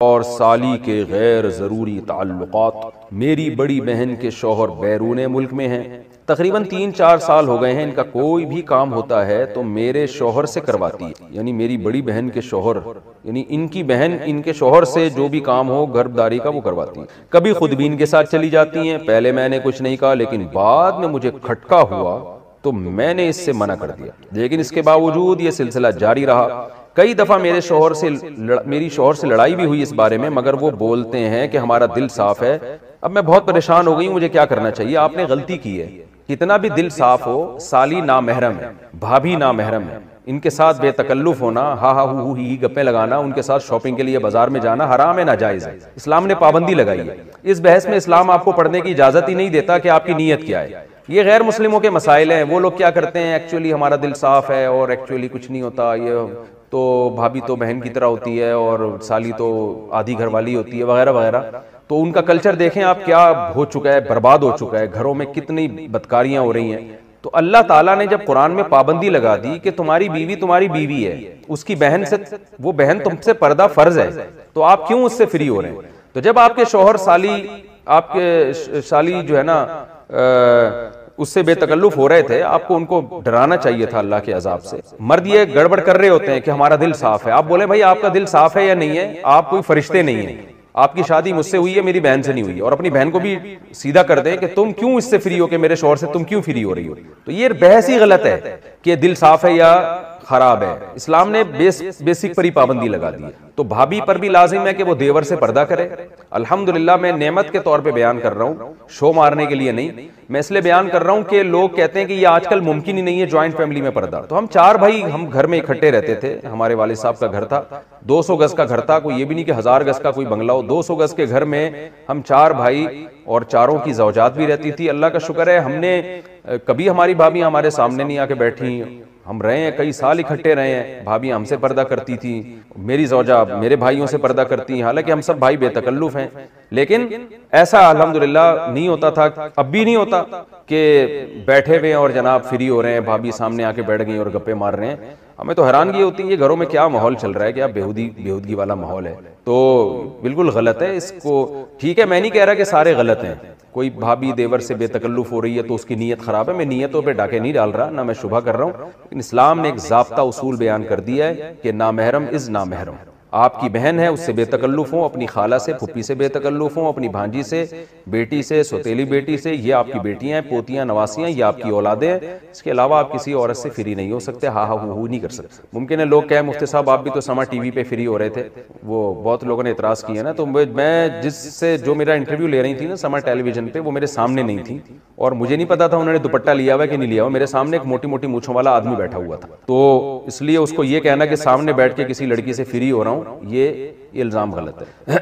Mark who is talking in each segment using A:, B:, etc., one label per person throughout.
A: और साली के गैर ज़रूरी ताल्लुकात। मेरी बड़ी बहन के शौहर बैरून मुल्क में हैं, तकरीबन 3-4 साल हो गए हैं। इनका कोई भी काम होता है तो मेरे शौहर से करवाती है, यानी मेरी बड़ी बहन के शौहर, यानी इनकी बहन इनके शौहर से जो भी काम हो गर्भदारी का वो करवाती है। कभी खुद भी इनके साथ चली जाती हैं। पहले मैंने कुछ नहीं कहा, लेकिन बाद में मुझे खटका हुआ तो मैंने इससे मना कर दिया, लेकिन इसके बावजूद ये सिलसिला जारी रहा। कई दफा मेरी शौहर से लड़ाई भी हुई इस बारे में, मगर वो बोलते हैं कि हमारा दिल साफ है। अब मैं बहुत परेशान हो गई हूं, मुझे क्या करना चाहिए? आपने गलती की है। कितना भी दिल साफ हो, साली नामहरम है, भाभी नामहरम है, इनके साथ बेतकल्लुफ होना, हा हा हु ही गप्पे लगाना, उनके साथ शॉपिंग के लिए बाजार में जाना हराम है, नाजायज है। इस्लाम ने पाबंदी लगाई है। इस बहस में इस्लाम आपको पढ़ने की इजाजत ही नहीं देता कि आपकी नीयत क्या है। ये गैर मुस्लिमों के मसाइल हैं। वो लोग क्या करते हैं, एक्चुअली हमारा दिल साफ है और एक्चुअली कुछ नहीं होता, ये तो भाभी तो बहन की तरह होती है और साली तो आधी घरवाली होती है, वगैरह वगैरह। तो उनका कल्चर देखें आप, क्या हो चुका है, बर्बाद हो चुका है। घरों में कितनी बदकारियां हो रही हैं। तो अल्लाह ताला ने जब कुरान में पाबंदी लगा दी कि तुम्हारी बीवी है, उसकी बहन से, वो बहन तुमसे पर्दा फर्ज है, तो आप क्यों उससे फ्री हो रहे हैं? तो जब आपके शौहर आपके साली जो है ना उससे बेतकल्लुफ हो रहे थे, आपको उनको डराना चाहिए था अल्लाह के अजाब से। मर्द ये गड़बड़ कर रहे होते हैं कि हमारा दिल साफ है। आप बोले भाई आपका दिल साफ है या नहीं है, आप कोई फरिश्ते नहीं है, आपकी शादी मुझसे हुई है, मेरी बहन से नहीं हुई। और अपनी बहन को भी सीधा कर दें कि तुम क्यों इससे फ्री हो, कि मेरे शौहर से तुम क्यों फ्री हो रही हो। तो ये बहस ही गलत है कि दिल साफ है या खराब है। इस्लाम ने बेसिक पर ही पाबंदी लगा दी है। तो भाभी पर भी लाजिम है कि वो देवर से पर्दा करे। अल्हम्दुलिल्लाह, मैं नेमत के तौर पे बयान कर रहा हूँ, शो मारने के लिए नहीं। मैं इसलिए बयान कर रहा हूँ कि लोग कहते हैं कि ये आजकल मुमकिन ही नहीं है ज्वाइंट फैमिली में पर्दा। तो हम 4 भाई हम घर में इकट्ठे रहते थे। हमारे वालिद साहब का घर था, 200 गज का घर था, कोई ये भी नहीं कि 1000 गज का कोई बंगला हो। 200 गज के घर में हम 4 भाई और चारों की ज़ौजात भी रहती थी। अल्लाह का शुक्र है, हमने कभी हमारी भाभी हमारे सामने नहीं आके बैठी। हम रहे हैं, कई साल इकट्ठे रहे हैं। भाभी हमसे पर्दा करती थी, मेरी ज़ौजा मेरे भाइयों से पर्दा करती हैं। हालांकि हम सब भाई बेतकल्लुफ हैं, लेकिन ऐसा अल्हम्दुलिल्लाह नहीं होता था, अब भी नहीं होता कि बैठे हुए हैं और जनाब फ्री हो रहे हैं, भाभी सामने आके बैठ गई और गप्पे मार रहे हैं। हमें तो हैरानगी होती है ये घरों में क्या माहौल चल रहा है, क्या बेहूदगी वाला माहौल है। तो बिल्कुल गलत है। इसको ठीक है, मैं नहीं कह रहा कि सारे गलत हैं। कोई भाभी देवर से बेतकल्लुफ हो रही है तो उसकी नीयत खराब है। मैं नीयतों पे डाके नहीं डाल रहा, ना मैं शुभा कर रहा हूँ। लेकिन इस्लाम ने एक ज़ाब्ता उसूल बयान कर दिया है कि नामहरम इज़ नामहरम। आपकी बहन है, उससे बेतकल्लुफ हो, अपनी खाला से, फुप्पी से बेतकल्लुफ हो, अपनी भांजी से, बेटी से, सौतेली बेटी से, ये आपकी बेटियां हैं, पोतियां, नवासियां, ये आपकी औलादे हैं। इसके अलावा आप किसी औरत से फ्री नहीं हो सकते, हा हा हू नहीं कर सकते। मुमकिन है लोग कहें मुफ्ती साहब आप भी तो समा टीवी पे फ्री हो रहे थे, वो बहुत लोगों ने इतराज़ किया ना। तो मैं जिससे जो मेरा इंटरव्यू ले रही थी ना समा टेलीविजन पे, वो मेरे सामने नहीं थी और मुझे नहीं पता था उन्होंने दुपट्टा लिया हुआ कि नहीं लिया हुआ। मेरे सामने एक मोटी मोटी मूंछों वाला आदमी बैठा हुआ था, तो इसलिए उसको ये कहना कि सामने बैठ के किसी लड़की से फ्री हो रहा हूँ, ये इल्जाम गलत है।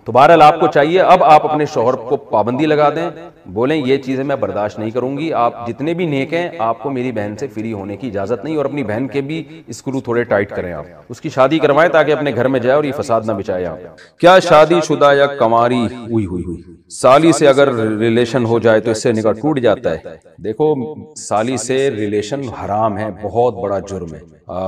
A: तो बहरहाल आपको चाहिए अब आप अपने शौहर को पाबंदी लगा दें, बोलें ये चीजें मैं बर्दाश्त नहीं करूंगी। आप जितने भी नेक हैं, आपको मेरी बहन से फ्री होने की इजाजत नहीं। और अपनी बहन के भी स्क्रू थोड़े टाइट करें, आप उसकी शादी करवाएं ताकि अपने घर में जाए और ये फसाद ना बिछाए। आप क्या शादीशुदा या कमारी हुई साली से अगर रिलेशन हो जाए तो इससे निकाह टूट जाता है? देखो, साली से रिलेशन हराम है, बहुत बड़ा जुर्म है।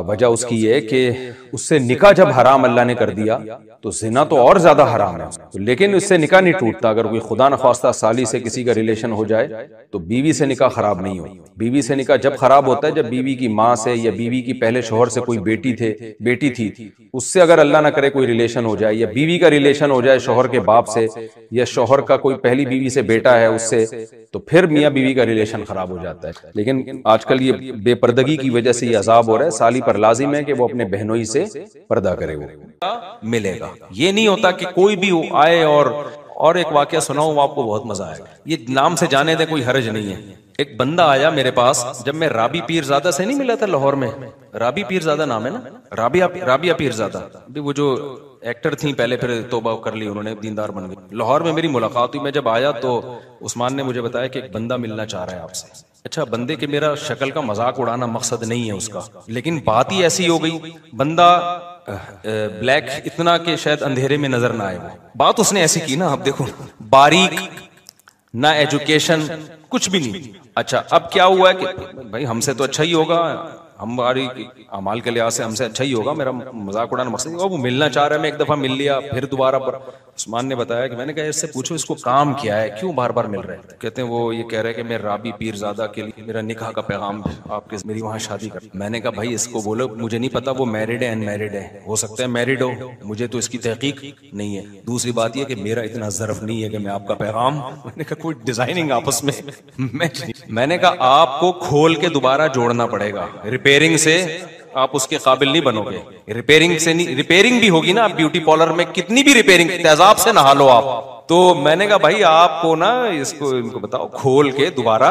A: वजह उसकी ये है कि उससे निकाह जब हराम अल्लाह ने कर दिया तो जिना तो और ज्यादा हराम है। लेकिन उससे निकाह नहीं टूटता। अगर कोई खुदा न खास्ता साली से किसी का रिलेशन हो जाए तो बीवी से निकाह खराब नहीं हो। बीवी से निकाह जब खराब होता है जब बीवी की माँ से या बीवी की पहले शोहर से कोई बेटी थी, उससे अगर अल्लाह ना करे कोई रिलेशन हो जाए, या बीवी का रिलेशन हो जाए शोहर के बाप से, या शोहर का कोई पहली बीवी से बेटा है उससे, तो फिर मियाँ बीवी का रिलेशन खराब हो जाता है। लेकिन आजकल ये बेपर्दगी की वजह से ये अजाब हो रहा है। साली पर लाजिम है कि वो अपने बहनोई से पर्दा करे, वो मिलेगा। ये नहीं होता कि कोई भी आए और एक वाकया सुनाऊं आपको, बहुत मजा आएगा। ये नाम से जाने दे, कोई हर्ज नहीं है। एक बंदा आया मेरे पास जब मैं राबी पीरजादा से नहीं मिला था लाहौर में। राबी पीरजादा नाम है ना, राबिया पीरजादा, वो जो एक्टर थी पहले, फिर तौबा कर ली उन्होंने, दीनदार बन गई। लाहौर में मेरी मुलाकात हुई। मैं जब आया तो उस्मान ने मुझे बताया कि एक बंदा मिलना चाह रहा है आपसे। अच्छा, बंदे के मेरा शक्ल का मजाक उड़ाना मकसद नहीं है उसका, लेकिन बात ही ऐसी हो गई। बंदा ब्लैक इतना कि शायद अंधेरे में नजर ना आए। वो बात उसने ऐसी की ना, अब देखो, बारीक, ना एजुकेशन, कुछ भी नहीं। अच्छा, अब क्या हुआ है कि भाई हमसे तो अच्छा ही होगा,
B: हमारी अमाल के लिहाज से हमसे अच्छा ही होगा, मेरा मजाक उड़ाना मकसद नहीं। वो मिलना चाह रहा है, मैं एक दफा मिल लिया, फिर दोबारा उस्मान ने बताया कि मैंने कहा इससे पूछो इसको काम क्या है, क्यों बार बार मिल रहे हैं। कहते हैं वो ये कह रहे हैं कि मैं राबी पीरजादा के लिए मेरा निकाह का पैगाम आपके मेरी वहाँ शादी कर। मैंने कहा भाई इसको बोलो, मुझे नहीं पता वो मैरिड है अनमैरिड है, हो सकता है मैरिड हो, मुझे तो इसकी तहकीक नहीं है। दूसरी बात यह कि मेरा इतना ज़र्फ नहीं है कि मैं आपका पैगाम, मैंने कहा कोई डिजाइनिंग आपस में मैंने कहा आपको खोल के दोबारा जोड़ना पड़ेगा, रिपेयरिंग से आप उसके काबिल नहीं बनोगे। रिपेयरिंग से नहीं, रिपेयरिंग भी होगी ना, आप ब्यूटी पार्लर में कितनी भी रिपेयरिंग, तेजाब से नहा लो आप। तो मैंने कहा भाई आपको ना इसको इनको बताओ खोल के दोबारा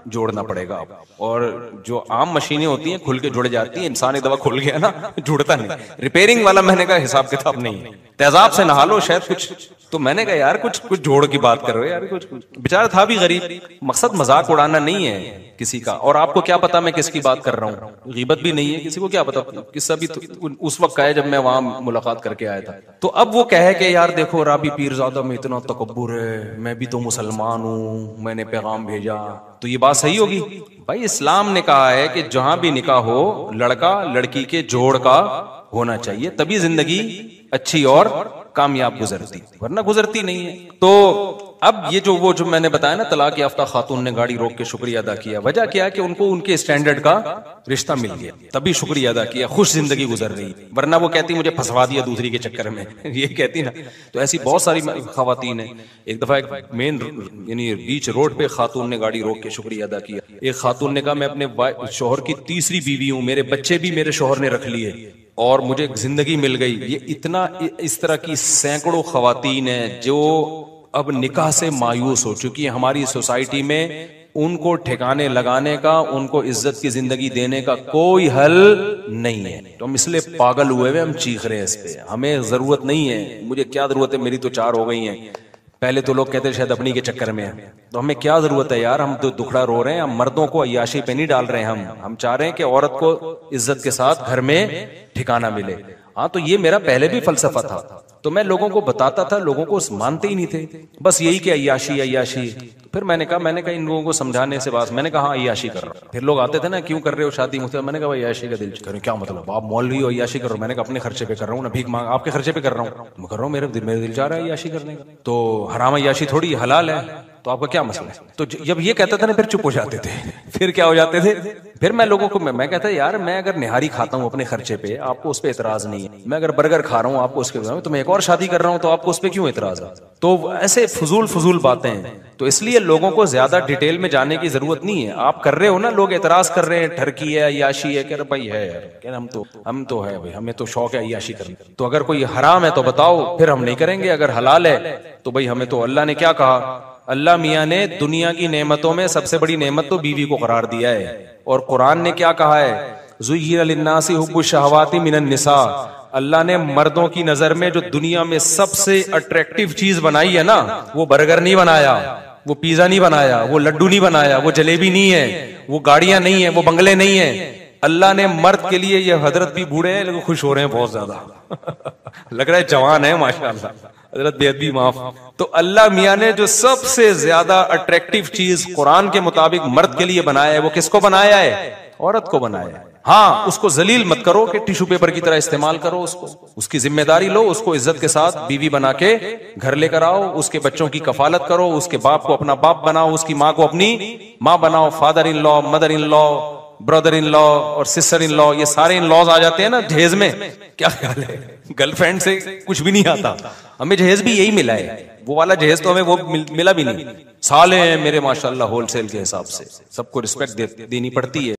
B: जोड़ना पड़ेगा। और जो आम मशीनें होती हैं खुल के जुड़ जाती हैं, इंसान एक दफा खुल गया ना जुड़ता नहीं। रिपेयरिंग वाला मैंने कहा हिसाब किताब नहीं है, तेजाब से नहा लो शायद कुछ। तो मैंने कहा यार कुछ जोड़ की बात करो यार, कुछ बेचारा था भी गरीब, मकसद मजाक उड़ाना नहीं है किसी का। और आपको क्या पता मैं किसकी बात कर रहा हूँ, गीबत भी नहीं है, किसी को क्या पता, किस्सा भी तो उस वक्त का है जब मैं वहां मुलाकात करके आया था। तो अब वो कहे कि यार देखो राबी पीरजादा में इतना तकब्बुर है, मैं भी तो मुसलमान हूँ, मैंने पैगाम भेजा, तो ये बात सही होगी? भाई इस्लाम ने कहा है कि जहां भी निकाह हो लड़का लड़की के जोड़ का होना चाहिए, तभी जिंदगी अच्छी और कामयाब गुजरती, वरना गुजरती नहीं है। तो अब ये जो मैंने बताया ना, तलाक याफ्ता खातून ने गाड़ी रोक के शुक्रिया अदा किया, वजह क्या है कि उनको उनके स्टैंडर्ड का रिश्ता मिल गया, तभी शुक्रिया अदा किया, खुश जिंदगी गुजर रही। वरना वो कहती मुझे फंसवा दिया दूसरी के चक्कर में ये कहती ना। तो ऐसी बहुत सारी खवातीन है। एक दफा एक मेन यानी बीच रोड पे खातून ने गाड़ी रोक के शुक्रिया अदा किया। एक खातून ने कहा मैं अपने शोहर की तीसरी बीवी हूँ, मेरे बच्चे भी मेरे शोहर ने रख लिए और मुझे जिंदगी मिल गई। ये इतना इस तरह की सैकड़ों खवातीन हैं जो अब निकाह से मायूस हो चुकी है। हमारी सोसाइटी में उनको ठिकाने लगाने का, उनको इज्जत की जिंदगी देने का कोई हल नहीं है। तो हम इसलिए पागल हुए हुए हम चीख रहे हैं इस पे। हमें जरूरत नहीं है, मुझे क्या जरूरत है, मेरी तो 4 हो गई हैं। पहले तो लोग कहते शायद अपनी के चक्कर में है, तो हमें क्या जरूरत है यार, हम तो दुखड़ा रो रहे हैं। हम मर्दों को अय्याशी पे नहीं डाल रहे हैं, हम चाह रहे हैं कि औरत को इज्जत के साथ घर में ठिकाना मिले। हाँ, तो ये मेरा पहले भी फलसफा था, तो मैं लोगों को बताता था, लोगों को मानते ही नहीं थे, बस यही कि अय्याशी अय्याशी। फिर मैंने कहा इन लोगों को समझाने से बात, मैंने कहा हाँ अय्याशी कर रहा हूँ। फिर लोग आते थे ना, क्यों कर रहे हो शादी मुझसे, मैंने कहा अय्याशी का दिल करें। क्या मतलब, आप मौलवी हो अय्याशी कर रहे हो? मैंने कहा अपने खर्चे पे कर रहा हूँ ना, भीख मांग आपके खर्चे पे कर रहा हूँ, मैं कर रहा हूँ, मेरे दिल चाह रहा है अय्याशी करने का। तो हराम अय्याशी थोड़ी हलाल है, तो आपका क्या मसला है? तो जब ये कहता था ना, फिर चुप हो जाते थे। फिर क्या हो जाते थे, फिर मैं लोगों को मैं कहता यार, मैं अगर निहारी खाता हूँ अपने खर्चे पे, आपको उस पर एतराज नहीं है। मैं अगर बर्गर खा रहा हूँ, आपको उसके, तो मैं एक और शादी कर रहा हूँ, तो आपको उस पर क्यों एतराज है? तो ऐसे फजूल बातें हैं। तो इसलिए लोगों को ज्यादा डिटेल में जाने की जरूरत नहीं है। आप कर रहे हो ना, लोग एतराज कर रहे हैं, ठरकी है अय्याशी है, कह रहे भाई है यार, कह रहे हम तो है भाई, हमें तो शौक है अय्याशी करने। तो अगर कोई हराम है तो बताओ, फिर हम नहीं करेंगे। अगर हलाल है तो भाई हमें तो अल्लाह ने क्या कहा, अल्लाह मियाँ ने दुनिया की नेमतों में सबसे बड़ी नेमत तो बीवी को करार दिया है। और कुरान ने क्या कहा है, ज़ुय्यिना लिन्नासी हुब्बुश शहवाति मिनन निसा। अल्लाह ने मर्दों की नजर में जो दुनिया में सबसे अट्रैक्टिव चीज बनाई है ना, वो बर्गर नहीं बनाया, वो पिज्जा नहीं बनाया, वो लड्डू नहीं बनाया, वो जलेबी नहीं है, वो गाड़ियां नहीं है, वो बंगले नहीं है। अल्लाह ने मर्द के लिए, ये हजरत भी बूढ़े हैं लेकिन खुश हो रहे हैं बहुत ज्यादा लग रहा है जवान है माशाल्लाह, हजरत बेअदबी माफ। तो अल्लाह मियाँ ने जो सबसे ज्यादा अट्रैक्टिव चीज कुरान के मुताबिक मर्द के लिए बनाया है, वो किसको बनाया है? औरत को बनाया है। हाँ, उसको जलील मत करो कि टिश्यू पेपर की तरह इस्तेमाल करो, उसकी जिम्मेदारी लो, उसको इज्जत के साथ बीवी बना के घर लेकर आओ, उसके बच्चों की कफालत करो, उसके बाप को अपना बाप बनाओ, उसकी माँ को अपनी माँ बनाओ। Father in law, mother in law, brother in law और सिस्टर इन लॉ, ये सारे इन लॉज आ जाते हैं ना जहेज में। क्या ख्याल है, गर्लफ्रेंड से कुछ भी नहीं आता। हमें जहेज भी यही मिला है, वो वाला जहेज तो हमें वो मिला भी नहीं। साले हैं मेरे माशाल्लाह होलसेल के हिसाब से, सबको रिस्पेक्ट देनी पड़ती है।